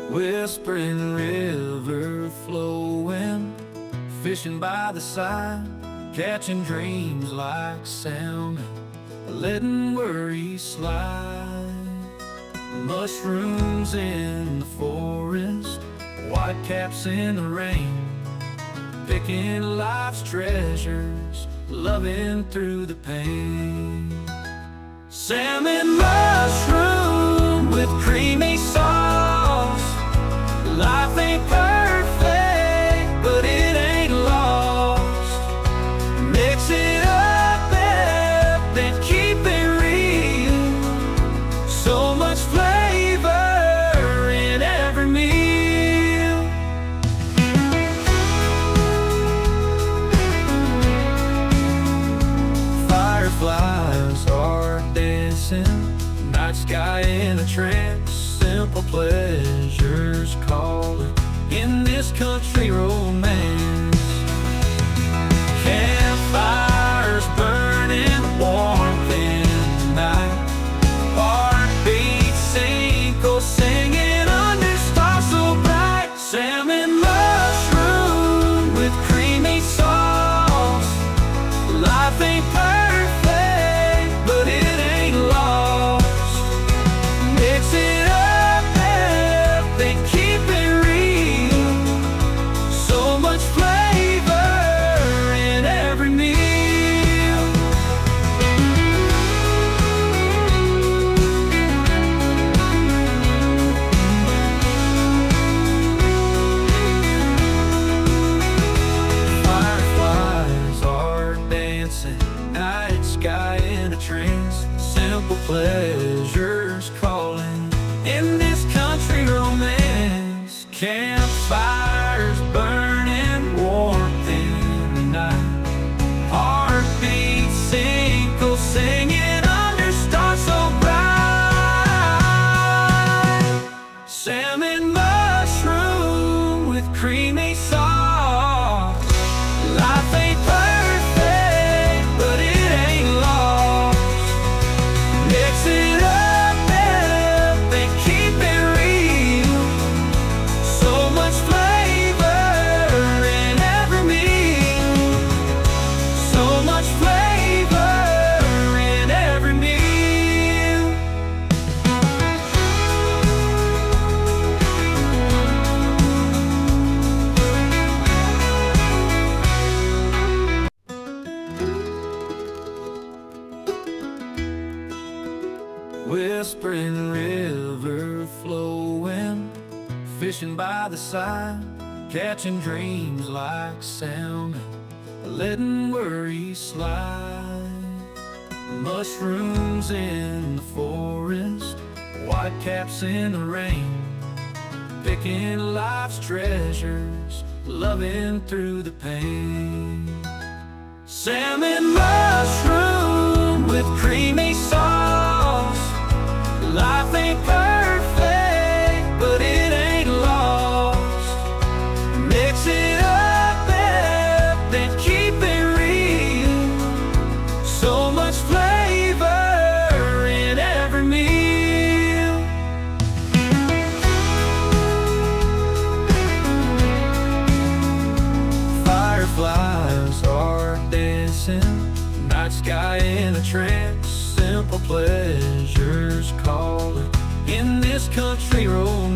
Whispering river flowing, fishing by the side, catching dreams like salmon, letting worries slide. Mushrooms in the forest, whitecaps in the rain, picking life's treasures, loving through the pain. Salmon mushroom with creamy sauce. Life ain't perfect, but it ain't lost. Mix it up, then keep it real. So much flavor in every meal. Fireflies are dancing, night sky in a trance, simple pleasures calling in this country romance. Campfires burning, warmth in the night, heartbeats sync, singing under stars so bright. Salmon mushroom with creamy sauce. Life ain't perfect, but it ain't lost. Mix it up, then keep it real. So much flavor in every meal. Fireflies are dancing, night sky in a trance, simple pleasures calling in this country romance. Campfires burning, warmth in the night, heartbeats sync, singing under stars so bright. Salmon mushroom with creamy sauce. Life ain't perfect, but it ain't lost. Mix it up, then keep it real. So much flavor in every meal. So much flavor in every meal. Whispering river flowing, fishing by the side, catching dreams like salmon, letting worries slide. Mushrooms in the forest, whitecaps in the rain, picking life's treasures, loving through the pain. Salmon mushroom with creamy sauce. Life ain't perfect, but it ain't lost. Mix it up, then keep it real. So much flavor in every meal. Fireflies are dancing, night sky in a trance, simple pleasures calling in this country road.